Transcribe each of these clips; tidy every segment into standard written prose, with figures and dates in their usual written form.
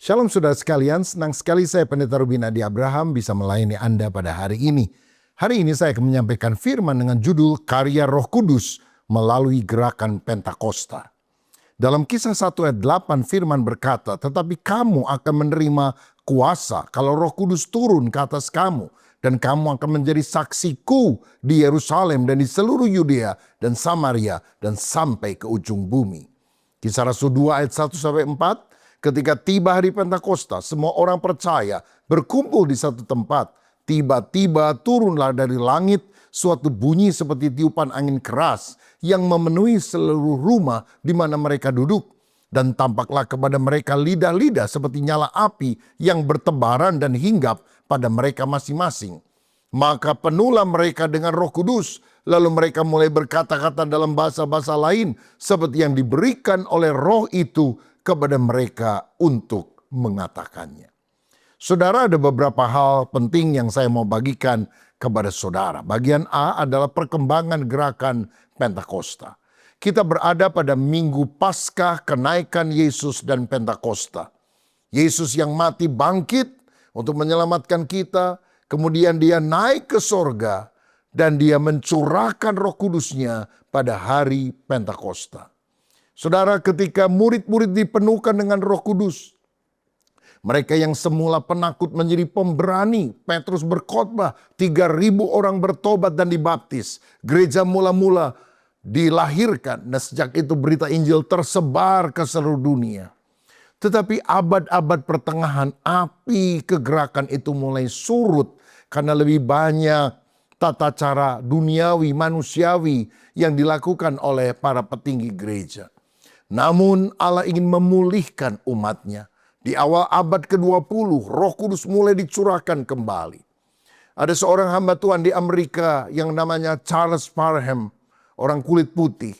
Shalom saudara sekalian, senang sekali saya Pendeta Rubin Adi Abraham bisa melayani Anda pada hari ini. Hari ini saya akan menyampaikan firman dengan judul Karya Roh Kudus melalui Gerakan Pentakosta. Dalam Kisah 1 ayat 8 firman berkata, tetapi kamu akan menerima kuasa kalau Roh Kudus turun ke atas kamu. Dan kamu akan menjadi saksiku di Yerusalem dan di seluruh Yudea dan Samaria dan sampai ke ujung bumi. Kisah Rasul 2 ayat 1-4, ketika tiba hari Pentakosta, semua orang percaya berkumpul di satu tempat. Tiba-tiba turunlah dari langit suatu bunyi seperti tiupan angin keras yang memenuhi seluruh rumah di mana mereka duduk. Dan tampaklah kepada mereka lidah-lidah seperti nyala api yang bertebaran dan hinggap pada mereka masing-masing. Maka penuhlah mereka dengan Roh Kudus. Lalu mereka mulai berkata-kata dalam bahasa-bahasa lain seperti yang diberikan oleh Roh itu kepada mereka untuk mengatakannya. Saudara, ada beberapa hal penting yang saya mau bagikan kepada saudara. Bagian A adalah perkembangan gerakan Pentakosta. Kita berada pada minggu Paskah, kenaikan Yesus dan Pentakosta. Yesus yang mati bangkit untuk menyelamatkan kita, kemudian dia naik ke sorga dan dia mencurahkan Roh Kudusnya pada hari Pentakosta. Saudara, ketika murid-murid dipenuhkan dengan Roh Kudus, mereka yang semula penakut menjadi pemberani. Petrus berkhotbah, 3.000 orang bertobat dan dibaptis. Gereja mula-mula dilahirkan dan sejak itu berita Injil tersebar ke seluruh dunia. Tetapi abad-abad pertengahan api kegerakan itu mulai surut karena lebih banyak tata cara duniawi, manusiawi yang dilakukan oleh para petinggi gereja. Namun Allah ingin memulihkan umatnya. Di awal abad ke-20, Roh Kudus mulai dicurahkan kembali. Ada seorang hamba Tuhan di Amerika yang namanya Charles Parham, orang kulit putih,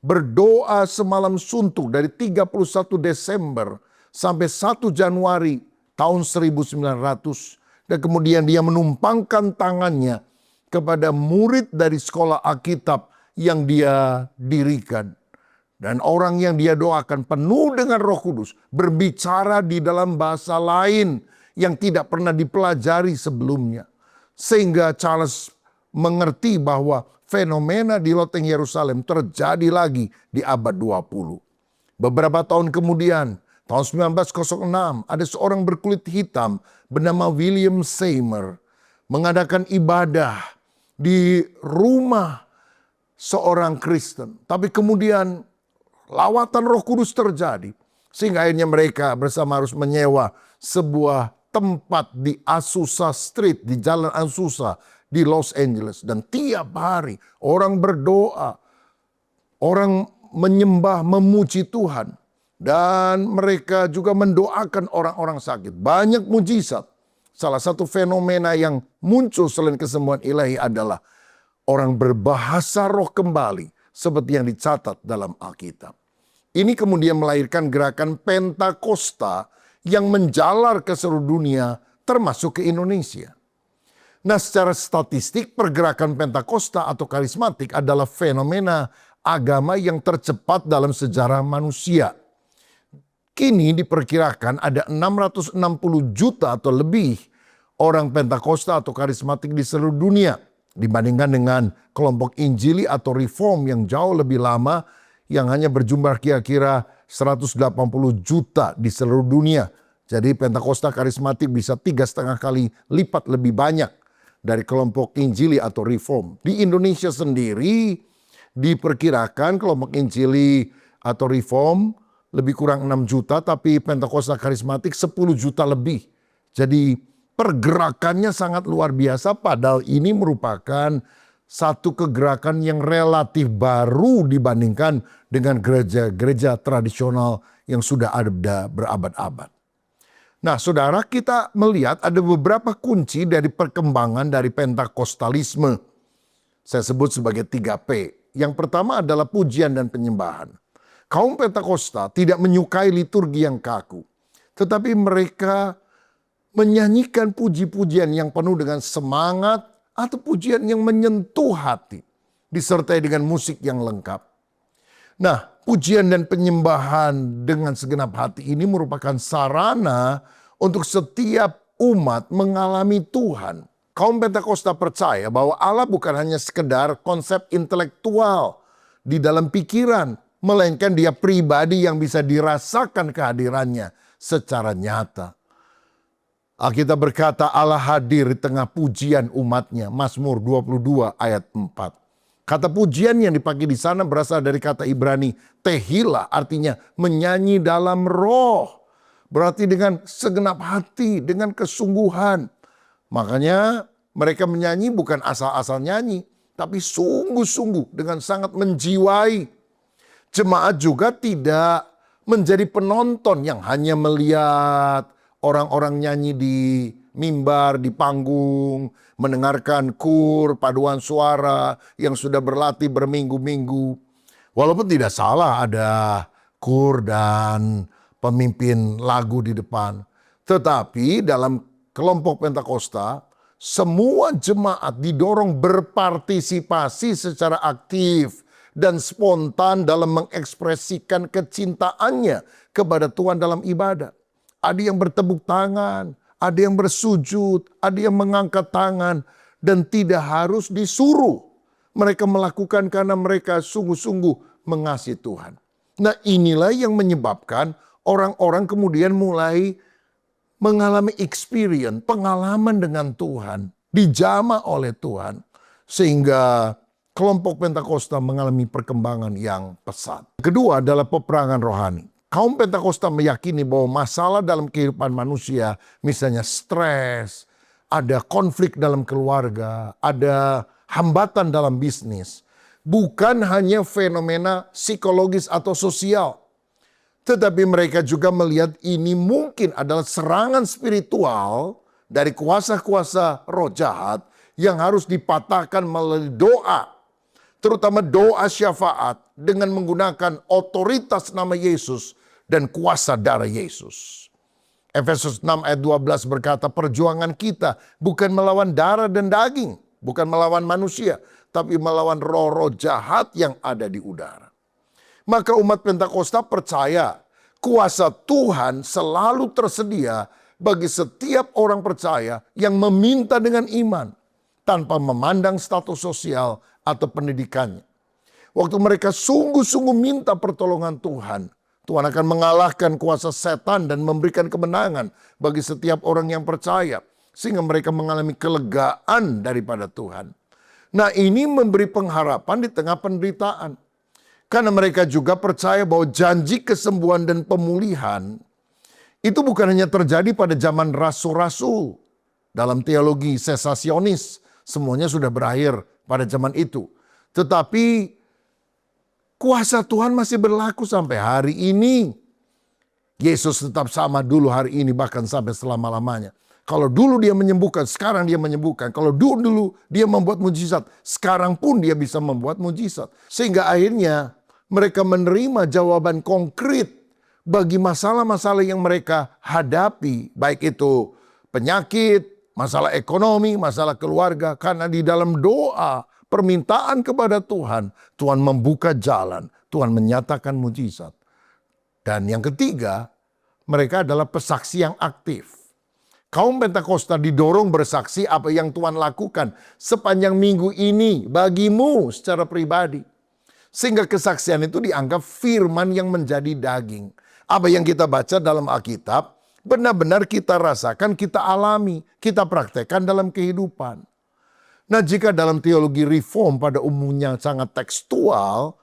berdoa semalam suntuk dari 31 Desember sampai 1 Januari tahun 1900. Dan kemudian dia menumpangkan tangannya kepada murid dari sekolah Alkitab yang dia dirikan. Dan orang yang dia doakan penuh dengan Roh Kudus berbicara di dalam bahasa lain yang tidak pernah dipelajari sebelumnya. Sehingga Charles mengerti bahwa fenomena di loteng Yerusalem terjadi lagi di abad 20. Beberapa tahun kemudian, tahun 1906, ada seorang berkulit hitam bernama William Seymour mengadakan ibadah di rumah seorang Kristen. Tapi kemudian lawatan Roh Kudus terjadi. Sehingga akhirnya mereka bersama harus menyewa sebuah tempat di Azusa Street, di Jalan Azusa di Los Angeles. Dan tiap hari orang berdoa, orang menyembah, memuji Tuhan. Dan mereka juga mendoakan orang-orang sakit. Banyak mujizat. Salah satu fenomena yang muncul selain kesembuhan ilahi adalah orang berbahasa roh kembali. Seperti yang dicatat dalam Alkitab. Ini kemudian melahirkan gerakan Pentakosta yang menjalar ke seluruh dunia termasuk ke Indonesia. Nah, secara statistik pergerakan Pentakosta atau karismatik adalah fenomena agama yang tercepat dalam sejarah manusia. Kini diperkirakan ada 660 juta atau lebih orang Pentakosta atau karismatik di seluruh dunia. Dibandingkan dengan kelompok Injili atau Reform yang jauh lebih lama yang hanya berjumlah kira-kira 180 juta di seluruh dunia. Jadi Pentakosta karismatik bisa 3,5 kali lipat lebih banyak dari kelompok Injili atau Reform. Di Indonesia sendiri diperkirakan kelompok Injili atau Reform lebih kurang 6 juta, tapi Pentakosta karismatik 10 juta lebih. Jadi pergerakannya sangat luar biasa, padahal ini merupakan satu kegerakan yang relatif baru dibandingkan dengan gereja-gereja tradisional yang sudah ada berabad-abad. Nah, saudara, kita melihat ada beberapa kunci dari perkembangan dari Pentakostalisme. Saya sebut sebagai 3P. Yang pertama adalah pujian dan penyembahan. Kaum Pentakosta tidak menyukai liturgi yang kaku, tetapi mereka menyanyikan puji-pujian yang penuh dengan semangat atau pujian yang menyentuh hati, disertai dengan musik yang lengkap. Nah, pujian dan penyembahan dengan segenap hati ini merupakan sarana untuk setiap umat mengalami Tuhan. Kaum Pentakosta percaya bahwa Allah bukan hanya sekedar konsep intelektual di dalam pikiran, melainkan dia pribadi yang bisa dirasakan kehadirannya secara nyata. Alkitab berkata Allah hadir di tengah pujian umatnya. Mazmur 22 ayat 4. Kata pujian yang dipakai di sana berasal dari kata Ibrani tehila, artinya menyanyi dalam roh. Berarti dengan segenap hati, dengan kesungguhan. Makanya mereka menyanyi bukan asal-asal nyanyi, tapi sungguh-sungguh dengan sangat menjiwai. Jemaat juga tidak menjadi penonton yang hanya melihat orang-orang nyanyi di mimbar, di panggung, mendengarkan kur, paduan suara yang sudah berlatih berminggu-minggu. Walaupun tidak salah ada kur dan pemimpin lagu di depan. Tetapi dalam kelompok Pentakosta, semua jemaat didorong berpartisipasi secara aktif dan spontan dalam mengekspresikan kecintaannya kepada Tuhan dalam ibadah. Ada yang bertepuk tangan, ada yang bersujud, ada yang mengangkat tangan, dan tidak harus disuruh. Mereka melakukan karena mereka sungguh-sungguh mengasihi Tuhan. Nah, inilah yang menyebabkan orang-orang kemudian mulai mengalami experience, pengalaman dengan Tuhan, dijamah oleh Tuhan, sehingga kelompok Pentakosta mengalami perkembangan yang pesat. Kedua adalah peperangan rohani. Kaum Pentakosta meyakini bahwa masalah dalam kehidupan manusia, misalnya stres, ada konflik dalam keluarga, ada hambatan dalam bisnis, bukan hanya fenomena psikologis atau sosial. Tetapi mereka juga melihat ini mungkin adalah serangan spiritual dari kuasa-kuasa roh jahat yang harus dipatahkan melalui doa. Terutama doa syafaat dengan menggunakan otoritas nama Yesus dan kuasa darah Yesus. Efesus 6 ayat 12 berkata, perjuangan kita bukan melawan darah dan daging, bukan melawan manusia, tapi melawan roh-roh jahat yang ada di udara. Maka umat Pentakosta percaya kuasa Tuhan selalu tersedia bagi setiap orang percaya yang meminta dengan iman tanpa memandang status sosial atau pendidikannya. Waktu mereka sungguh-sungguh minta pertolongan Tuhan, Tuhan akan mengalahkan kuasa setan dan memberikan kemenangan bagi setiap orang yang percaya, sehingga mereka mengalami kelegaan daripada Tuhan. Nah, ini memberi pengharapan di tengah penderitaan. Karena mereka juga percaya bahwa janji kesembuhan dan pemulihan itu bukan hanya terjadi pada zaman rasul-rasul. Dalam teologi sesasionis, semuanya sudah berakhir pada zaman itu. Tetapi kuasa Tuhan masih berlaku sampai hari ini. Yesus tetap sama dulu, hari ini, bahkan sampai selama-lamanya. Kalau dulu dia menyembuhkan, sekarang dia menyembuhkan. Kalau dulu dia membuat mujizat, sekarang pun dia bisa membuat mujizat. Sehingga akhirnya mereka menerima jawaban konkret bagi masalah-masalah yang mereka hadapi. Baik itu penyakit, masalah ekonomi, masalah keluarga. Karena di dalam doa, permintaan kepada Tuhan, Tuhan membuka jalan, Tuhan menyatakan mujizat. Dan yang ketiga, mereka adalah pesaksi yang aktif. Kaum Pentakosta didorong bersaksi apa yang Tuhan lakukan sepanjang minggu ini bagimu secara pribadi. Sehingga kesaksian itu dianggap firman yang menjadi daging. Apa yang kita baca dalam Alkitab, benar-benar kita rasakan, kita alami, kita praktekkan dalam kehidupan. Nah, jika dalam teologi reform pada umumnya sangat tekstual,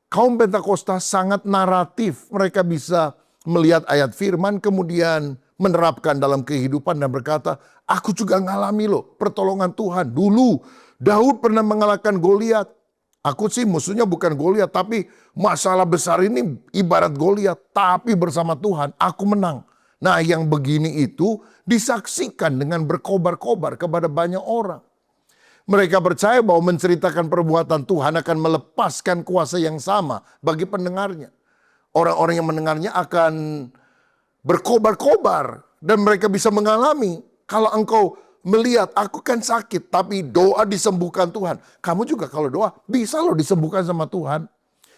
kaum Pentakosta sangat naratif. Mereka bisa melihat ayat firman kemudian menerapkan dalam kehidupan dan berkata, aku juga ngalami loh pertolongan Tuhan. Dulu Daud pernah mengalahkan Goliat. Aku sih musuhnya bukan Goliat, tapi masalah besar ini ibarat Goliat, tapi bersama Tuhan aku menang. Nah, yang begini itu disaksikan dengan berkobar-kobar kepada banyak orang. Mereka percaya bahwa menceritakan perbuatan Tuhan akan melepaskan kuasa yang sama bagi pendengarnya. Orang-orang yang mendengarnya akan berkobar-kobar dan mereka bisa mengalami. Kalau engkau melihat aku kan sakit tapi doa disembuhkan Tuhan. Kamu juga kalau doa bisa loh disembuhkan sama Tuhan.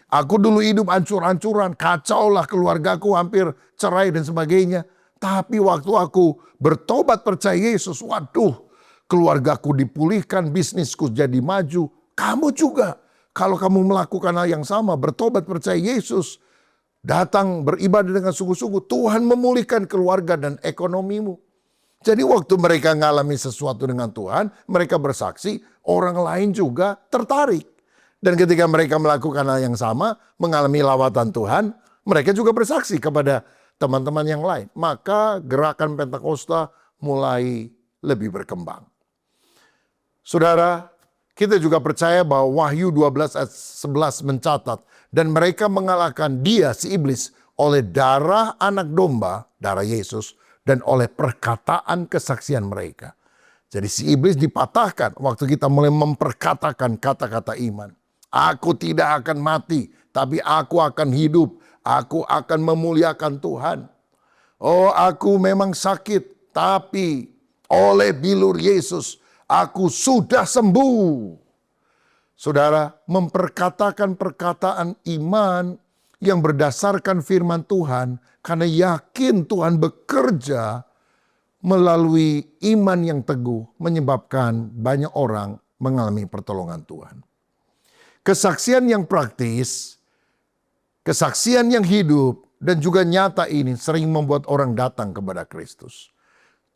Aku dulu hidup hancur-hancuran, kacau lah keluargaku, hampir cerai dan sebagainya. Tapi waktu aku bertobat percaya Yesus, waduh, keluargaku dipulihkan, bisnisku jadi maju. Kamu juga, kalau kamu melakukan hal yang sama, bertobat percaya Yesus, datang beribadah dengan sungguh-sungguh, Tuhan memulihkan keluarga dan ekonomimu. Jadi waktu mereka mengalami sesuatu dengan Tuhan, mereka bersaksi, orang lain juga tertarik. Dan ketika mereka melakukan hal yang sama, mengalami lawatan Tuhan, mereka juga bersaksi kepada teman-teman yang lain. Maka gerakan Pentakosta mulai lebih berkembang. Saudara, kita juga percaya bahwa Wahyu 12 ayat 11 mencatat, dan mereka mengalahkan dia, si iblis, oleh darah anak domba, darah Yesus, dan oleh perkataan kesaksian mereka. Jadi si iblis dipatahkan waktu kita mulai memperkatakan kata-kata iman. Aku tidak akan mati, tapi aku akan hidup. Aku akan memuliakan Tuhan. Oh, aku memang sakit, tapi oleh bilur Yesus, aku sudah sembuh. Saudara, memperkatakan perkataan iman yang berdasarkan firman Tuhan, karena yakin Tuhan bekerja melalui iman yang teguh, menyebabkan banyak orang mengalami pertolongan Tuhan. Kesaksian yang praktis, kesaksian yang hidup, dan juga nyata ini sering membuat orang datang kepada Kristus.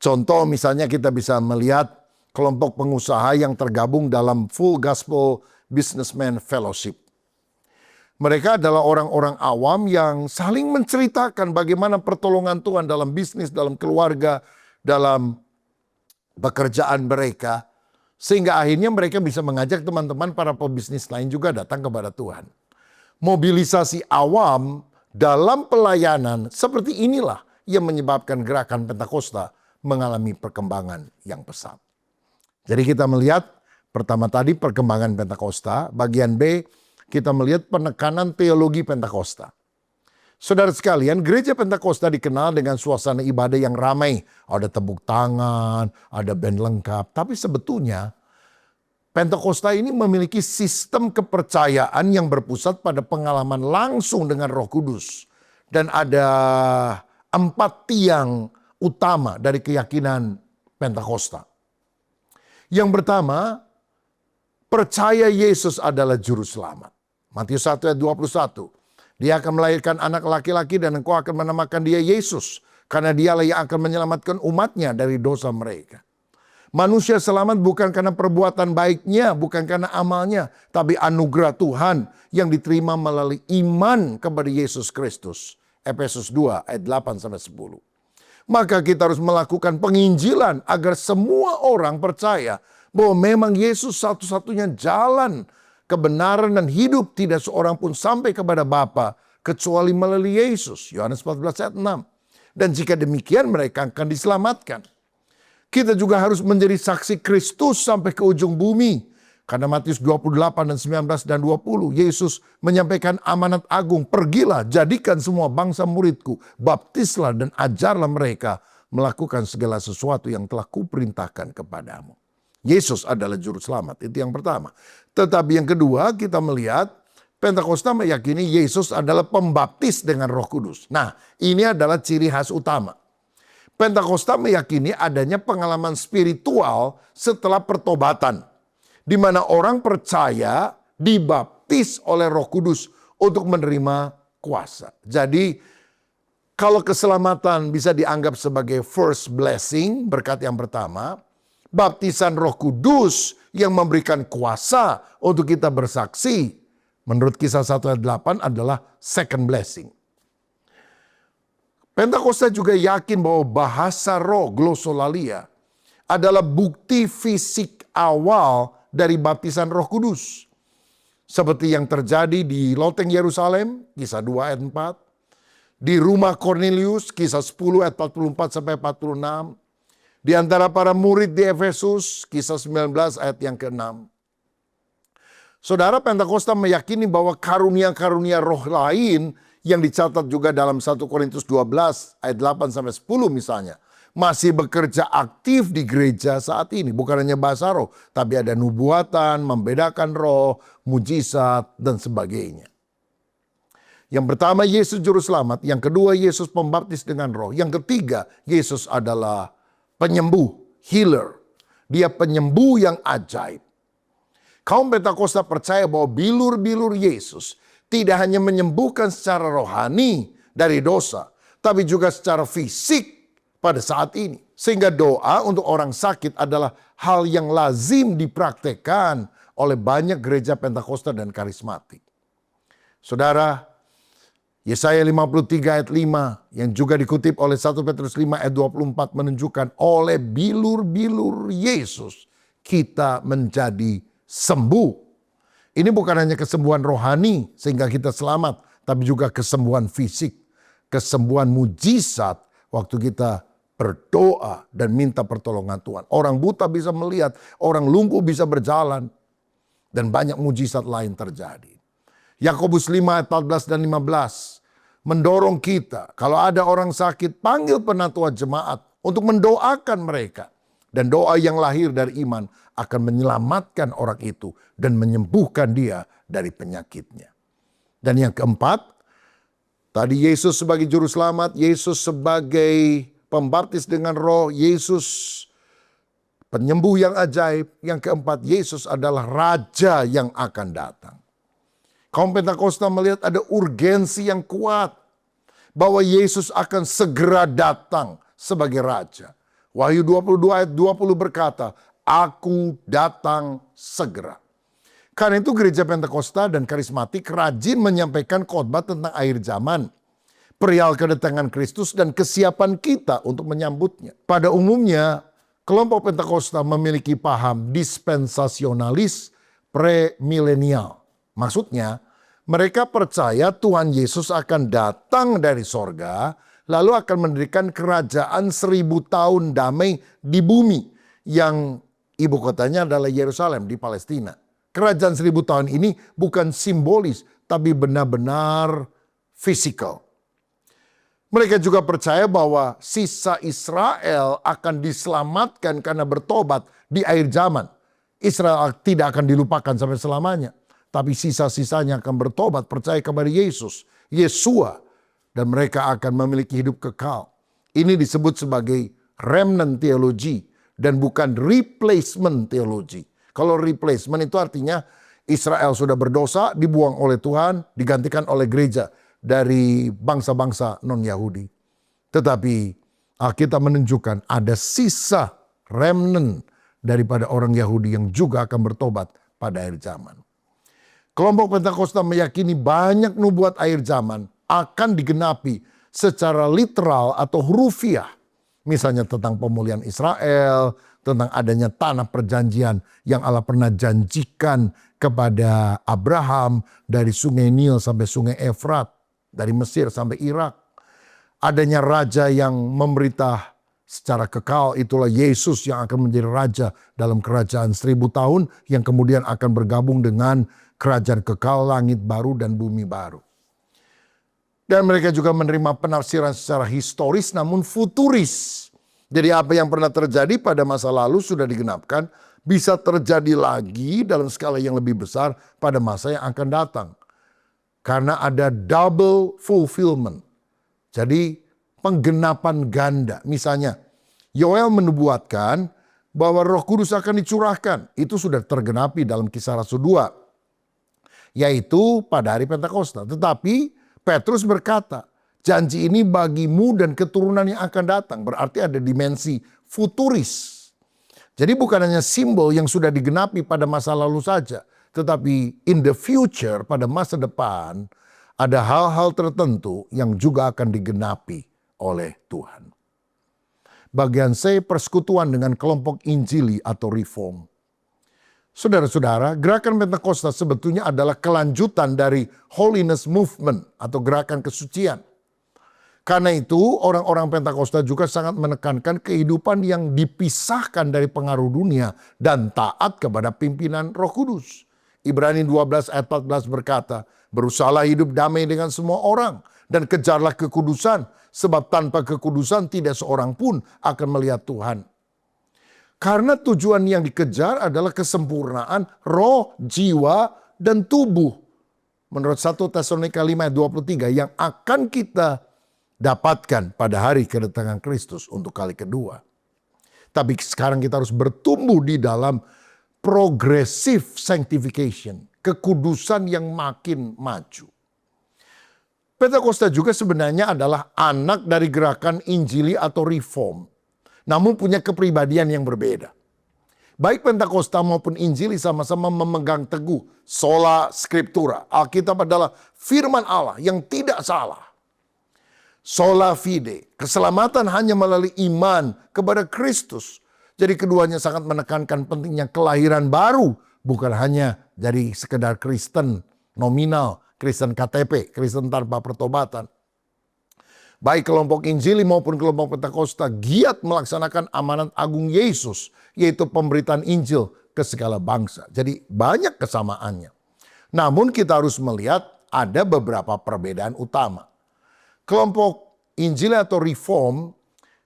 Contoh misalnya kita bisa melihat kelompok pengusaha yang tergabung dalam Full Gospel Businessman Fellowship. Mereka adalah orang-orang awam yang saling menceritakan bagaimana pertolongan Tuhan dalam bisnis, dalam keluarga, dalam pekerjaan mereka. Sehingga akhirnya mereka bisa mengajak teman-teman para pebisnis lain juga datang kepada Tuhan. Mobilisasi awam dalam pelayanan seperti inilah yang menyebabkan gerakan Pentakosta mengalami perkembangan yang pesat. Jadi kita melihat pertama tadi perkembangan Pentakosta, bagian B kita melihat penekanan teologi Pentakosta. Saudara sekalian, gereja Pentakosta dikenal dengan suasana ibadah yang ramai. Ada tepuk tangan, ada band lengkap. Tapi sebetulnya Pentakosta ini memiliki sistem kepercayaan yang berpusat pada pengalaman langsung dengan Roh Kudus. Dan ada 4 tiang utama dari keyakinan Pentakosta. Yang pertama, percaya Yesus adalah juru selamat. Matius 1 ayat 21. Dia akan melahirkan anak laki-laki dan engkau akan menamakan dia Yesus. Karena dialah yang akan menyelamatkan umatnya dari dosa mereka. Manusia selamat bukan karena perbuatan baiknya, bukan karena amalnya. Tapi anugerah Tuhan yang diterima melalui iman kepada Yesus Kristus. Efesus 2 ayat 8-10. Maka kita harus melakukan penginjilan agar semua orang percaya bahwa memang Yesus satu-satunya jalan kebenaran dan hidup, tidak seorang pun sampai kepada Bapa kecuali melalui Yesus. Yohanes 14 ayat 6. Dan jika demikian mereka akan diselamatkan. Kita juga harus menjadi saksi Kristus sampai ke ujung bumi. Karena Matius 28 dan 19 dan 20, Yesus menyampaikan amanat agung, pergilah jadikan semua bangsa muridku, baptislah dan ajarlah mereka melakukan segala sesuatu yang telah kuperintahkan kepadamu. Yesus adalah juru selamat, itu yang pertama. Tetapi yang kedua kita melihat Pentakosta meyakini Yesus adalah pembaptis dengan Roh Kudus. Nah, ini adalah ciri khas utama. Pentakosta meyakini adanya pengalaman spiritual setelah pertobatan. Di mana orang percaya dibaptis oleh Roh Kudus untuk menerima kuasa. Jadi kalau keselamatan bisa dianggap sebagai first blessing, berkat yang pertama, baptisan Roh Kudus yang memberikan kuasa untuk kita bersaksi, menurut Kisah 1 ayat 8 adalah second blessing. Pentakosta juga yakin bahwa bahasa roh, glossolalia, adalah bukti fisik awal dari baptisan Roh Kudus. Seperti yang terjadi di loteng Yerusalem, Kisah 2 ayat 4. Di rumah Cornelius, Kisah 10 ayat 44-46. Di antara para murid di Efesus, Kisah 19 ayat yang ke-6. Saudara, Pentakosta meyakini bahwa karunia-karunia roh lain yang dicatat juga dalam 1 Korintus 12 ayat 8-10 misalnya, masih bekerja aktif di gereja saat ini. Bukan hanya bahasa roh, tapi ada nubuatan, membedakan roh, mujizat, dan sebagainya. Yang pertama, Yesus Juru Selamat. Yang kedua, Yesus Pembaptis dengan Roh. Yang ketiga, Yesus adalah penyembuh, healer. Dia penyembuh yang ajaib. Kaum Pentakosta percaya bahwa bilur-bilur Yesus tidak hanya menyembuhkan secara rohani dari dosa, tapi juga secara fisik pada saat ini. Sehingga doa untuk orang sakit adalah hal yang lazim dipraktekkan oleh banyak gereja Pentakosta dan karismatik. Saudara, Yesaya 53 ayat 5 yang juga dikutip oleh 1 Petrus 5 ayat 24 menunjukkan oleh bilur-bilur Yesus kita menjadi sembuh. Ini bukan hanya kesembuhan rohani sehingga kita selamat, tapi juga kesembuhan fisik, kesembuhan mujizat waktu kita berdoa dan minta pertolongan Tuhan. Orang buta bisa melihat, orang lumpuh bisa berjalan, dan banyak mujizat lain terjadi. Yakobus 5 ayat 14 dan 15 mendorong kita, kalau ada orang sakit, panggil penatua jemaat untuk mendoakan mereka. Dan doa yang lahir dari iman akan menyelamatkan orang itu dan menyembuhkan dia dari penyakitnya. Dan yang keempat, tadi Yesus sebagai juru selamat, Yesus sebagai pembaptis dengan Roh, Yesus penyembuh yang ajaib. Yang keempat, Yesus adalah Raja yang akan datang. Kaum Pentakosta melihat ada urgensi yang kuat bahwa Yesus akan segera datang sebagai Raja. Wahyu 22 ayat 20 berkata, Aku datang segera. Karena itu gereja Pentakosta dan karismatik rajin menyampaikan khotbah tentang akhir zaman, perihal kedatangan Kristus dan kesiapan kita untuk menyambutnya. Pada umumnya, kelompok Pentakosta memiliki paham dispensasionalis premilenial. Maksudnya, mereka percaya Tuhan Yesus akan datang dari sorga, lalu akan mendirikan kerajaan 1000 tahun damai di bumi, yang ibu kotanya adalah Yerusalem di Palestina. Kerajaan 1000 tahun ini bukan simbolis, tapi benar-benar fisikal. Mereka juga percaya bahwa sisa Israel akan diselamatkan karena bertobat di akhir zaman. Israel tidak akan dilupakan sampai selamanya. Tapi sisa-sisanya akan bertobat, percaya kepada Yesus, Yesua. Dan mereka akan memiliki hidup kekal. Ini disebut sebagai remnant theology dan bukan replacement theology. Kalau replacement itu artinya Israel sudah berdosa, dibuang oleh Tuhan, digantikan oleh gereja dari bangsa-bangsa non-Yahudi. Tetapi Alkitab menunjukkan ada sisa remnant daripada orang Yahudi yang juga akan bertobat pada akhir zaman. Kelompok Pentakosta meyakini banyak nubuat akhir zaman akan digenapi secara literal atau hurufiah. Misalnya tentang pemulihan Israel, tentang adanya tanah perjanjian yang Allah pernah janjikan kepada Abraham dari sungai Nil sampai sungai Efrat, dari Mesir sampai Irak. Adanya raja yang memerintah secara kekal, itulah Yesus yang akan menjadi raja dalam kerajaan 1000 tahun yang kemudian akan bergabung dengan kerajaan kekal langit baru dan bumi baru. Dan mereka juga menerima penafsiran secara historis namun futuris. Jadi apa yang pernah terjadi pada masa lalu sudah digenapkan, bisa terjadi lagi dalam skala yang lebih besar pada masa yang akan datang. Karena ada double fulfillment. Jadi penggenapan ganda. Misalnya Yoel menubuatkan bahwa Roh Kudus akan dicurahkan. Itu sudah tergenapi dalam Kisah Rasul 2. Yaitu pada hari Pentakosta. Tetapi Petrus berkata, janji ini bagimu dan keturunan yang akan datang. Berarti ada dimensi futuris. Jadi bukan hanya simbol yang sudah digenapi pada masa lalu saja. Tetapi in the future, pada masa depan, ada hal-hal tertentu yang juga akan digenapi oleh Tuhan. Bagian C, persekutuan dengan kelompok Injili atau Reform. Saudara-saudara, gerakan Pentakosta sebetulnya adalah kelanjutan dari Holiness Movement atau gerakan kesucian. Karena itu orang-orang Pentakosta juga sangat menekankan kehidupan yang dipisahkan dari pengaruh dunia dan taat kepada pimpinan Roh Kudus. Ibrani 12 ayat 14 berkata, berusahalah hidup damai dengan semua orang dan kejarlah kekudusan, sebab tanpa kekudusan tidak seorang pun akan melihat Tuhan. Karena tujuan yang dikejar adalah kesempurnaan roh, jiwa, dan tubuh. menurut 1 Tesalonika 5 ayat 23 yang akan kita dapatkan pada hari kedatangan Kristus untuk kali kedua. Tapi sekarang kita harus bertumbuh di dalam progressive sanctification, kekudusan yang makin maju. Pentakosta juga sebenarnya adalah anak dari gerakan Injili atau Reform, namun punya kepribadian yang berbeda. Baik Pentakosta maupun Injili sama-sama memegang teguh sola scriptura. Alkitab adalah firman Allah yang tidak salah. Sola fide, keselamatan hanya melalui iman kepada Kristus. Jadi keduanya sangat menekankan pentingnya kelahiran baru, bukan hanya dari sekedar Kristen nominal, Kristen KTP, Kristen tanpa pertobatan. Baik kelompok Injili maupun kelompok Pentakosta giat melaksanakan amanat agung Yesus, yaitu pemberitaan Injil ke segala bangsa. Jadi banyak kesamaannya. Namun kita harus melihat ada beberapa perbedaan utama. Kelompok Injili atau Reform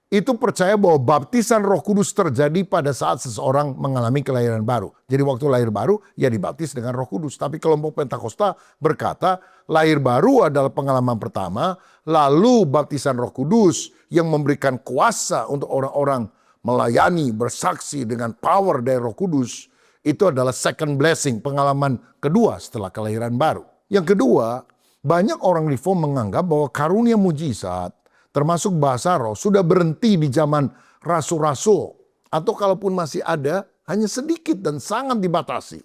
itu percaya bahwa baptisan Roh Kudus terjadi pada saat seseorang mengalami kelahiran baru. Jadi waktu lahir baru, ya dibaptis dengan Roh Kudus. Tapi kelompok Pentakosta berkata, lahir baru adalah pengalaman pertama, lalu baptisan Roh Kudus yang memberikan kuasa untuk orang-orang melayani, bersaksi dengan power dari Roh Kudus, itu adalah second blessing, pengalaman kedua setelah kelahiran baru. Yang kedua, banyak orang Reform menganggap bahwa karunia mujizat termasuk bahasa roh sudah berhenti di zaman rasul-rasul. Atau kalaupun masih ada, hanya sedikit dan sangat dibatasi.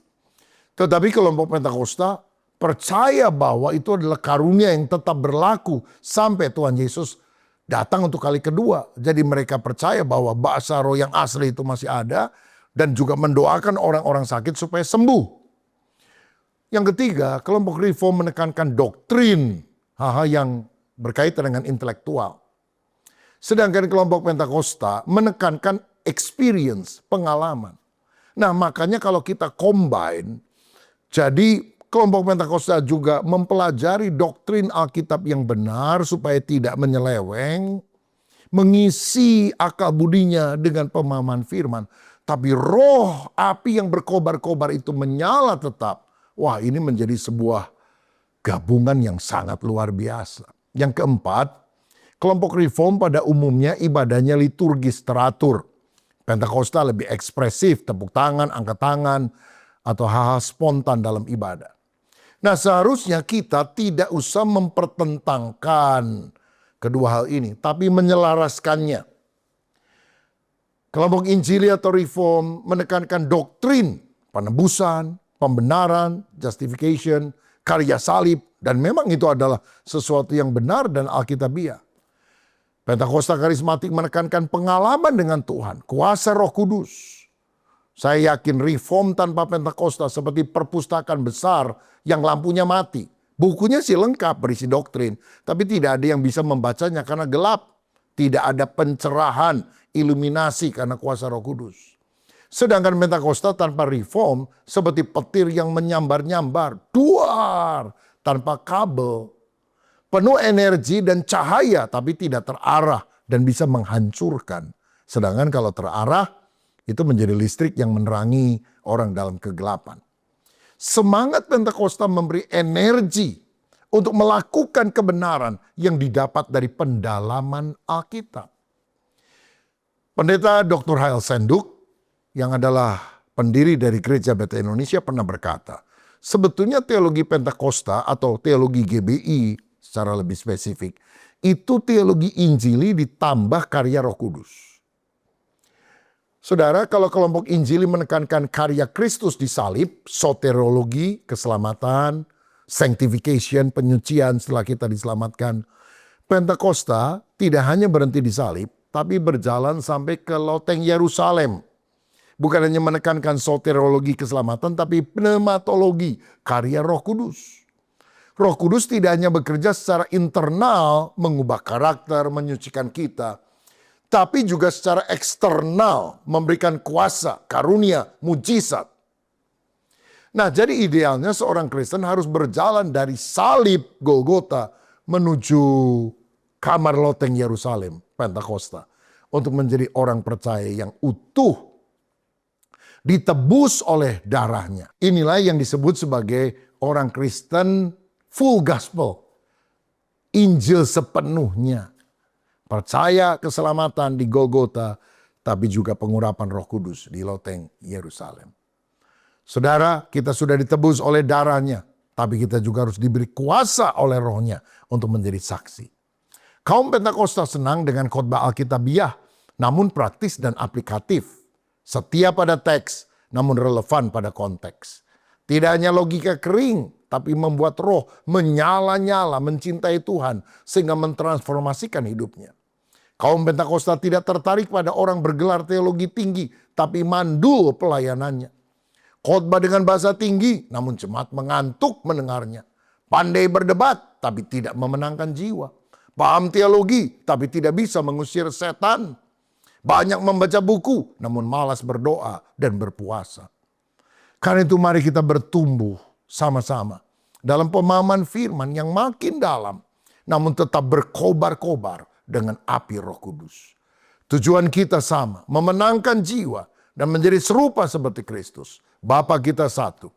Tetapi kelompok Pentakosta percaya bahwa itu adalah karunia yang tetap berlaku sampai Tuhan Yesus datang untuk kali kedua. Jadi mereka percaya bahwa bahasa roh yang asli itu masih ada dan juga mendoakan orang-orang sakit supaya sembuh. Yang ketiga, kelompok Reform menekankan doktrin, hal-hal yang berkaitan dengan intelektual. Sedangkan kelompok Pentakosta menekankan experience, pengalaman. Nah makanya kalau kita combine, jadi kelompok Pentakosta juga mempelajari doktrin Alkitab yang benar supaya tidak menyeleweng, mengisi akal budinya dengan pemahaman firman. Tapi roh api yang berkobar-kobar itu menyala tetap. Wah, ini menjadi sebuah gabungan yang sangat luar biasa. Yang keempat, kelompok Reform pada umumnya ibadahnya liturgis teratur. Pentakosta lebih ekspresif, tepuk tangan, angkat tangan, atau hal-hal spontan dalam ibadah. Nah, seharusnya kita tidak usah mempertentangkan kedua hal ini, tapi menyelaraskannya. Kelompok Injili atau Reform menekankan doktrin, penebusan, pembenaran, justification, karya salib, dan memang itu adalah sesuatu yang benar dan alkitabiah. Pentakosta karismatik menekankan pengalaman dengan Tuhan, kuasa Roh Kudus. Saya yakin Reform tanpa Pentakosta seperti perpustakaan besar yang lampunya mati. Bukunya sih lengkap berisi doktrin, tapi tidak ada yang bisa membacanya karena gelap. Tidak ada pencerahan, iluminasi karena kuasa Roh Kudus. Sedangkan Pentakosta tanpa Reform seperti petir yang menyambar-nyambar, duar tanpa kabel, penuh energi dan cahaya tapi tidak terarah dan bisa menghancurkan. Sedangkan kalau terarah itu menjadi listrik yang menerangi orang dalam kegelapan. Semangat Pentakosta memberi energi untuk melakukan kebenaran yang didapat dari pendalaman Alkitab. Pendeta Dr. Hael Senduk yang adalah pendiri dari Gereja Bethel Indonesia pernah berkata, sebetulnya teologi Pentakosta atau teologi GBI secara lebih spesifik, itu teologi Injili ditambah karya Roh Kudus. Saudara, kalau kelompok Injili menekankan karya Kristus di salib, soteriologi, keselamatan, sanctification, penyucian setelah kita diselamatkan. Pentakosta tidak hanya berhenti di salib, tapi berjalan sampai ke loteng Yerusalem. Bukan hanya menekankan soteriologi keselamatan, tapi pneumatologi, karya Roh Kudus. Roh Kudus tidak hanya bekerja secara internal, mengubah karakter, menyucikan kita, tapi juga secara eksternal, memberikan kuasa, karunia, mujizat. Nah, jadi idealnya seorang Kristen harus berjalan dari salib Golgota menuju kamar loteng Yerusalem, Pentakosta, untuk menjadi orang percaya yang utuh, ditebus oleh darahnya. Inilah yang disebut sebagai orang Kristen full gospel. Injil sepenuhnya. Percaya keselamatan di Golgota, tapi juga pengurapan Roh Kudus di loteng Yerusalem. Saudara, kita sudah ditebus oleh darahnya, tapi kita juga harus diberi kuasa oleh Rohnya untuk menjadi saksi. Kaum Pentakosta senang dengan khotbah Alkitabiah, namun praktis dan aplikatif. Setia pada teks, namun relevan pada konteks. Tidak hanya logika kering, tapi membuat roh menyala-nyala mencintai Tuhan sehingga mentransformasikan hidupnya. Kaum Pentakosta tidak tertarik pada orang bergelar teologi tinggi, tapi mandul pelayanannya. Khotbah dengan bahasa tinggi, namun jemaat mengantuk mendengarnya. Pandai berdebat, tapi tidak memenangkan jiwa. Paham teologi, tapi tidak bisa mengusir setan. Banyak membaca buku, namun malas berdoa dan berpuasa. Karena itu mari kita bertumbuh sama-sama dalam pemahaman firman yang makin dalam, namun tetap berkobar-kobar dengan api Roh Kudus. Tujuan kita sama, memenangkan jiwa dan menjadi serupa seperti Kristus. Bapa kita satu.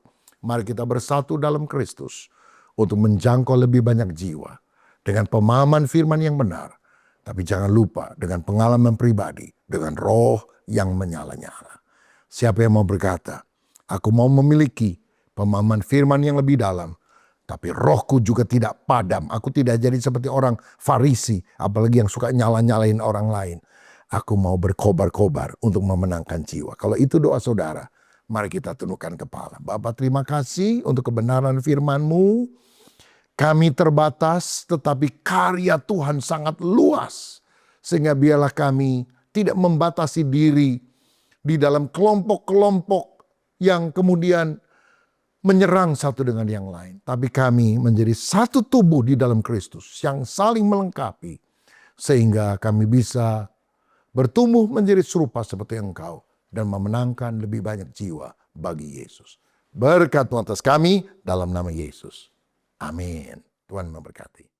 Mari kita bersatu dalam Kristus untuk menjangkau lebih banyak jiwa dengan pemahaman firman yang benar. Tapi jangan lupa dengan pengalaman pribadi, dengan roh yang menyala-nyala. Siapa yang mau berkata, aku mau memiliki pemahaman firman yang lebih dalam, tapi rohku juga tidak padam. Aku tidak jadi seperti orang Farisi, apalagi yang suka nyala-nyalain orang lain. Aku mau berkobar-kobar untuk memenangkan jiwa. Kalau itu doa saudara, mari kita tundukkan kepala. Bapa, terima kasih untuk kebenaran firman-Mu. Kami terbatas, tetapi karya Tuhan sangat luas. Sehingga biarlah kami tidak membatasi diri di dalam kelompok-kelompok yang kemudian menyerang satu dengan yang lain. Tapi kami menjadi satu tubuh di dalam Kristus yang saling melengkapi. Sehingga kami bisa bertumbuh menjadi serupa seperti Engkau dan memenangkan lebih banyak jiwa bagi Yesus. Berkat Tuhan atas kami dalam nama Yesus. Amin. Tuhan memberkati.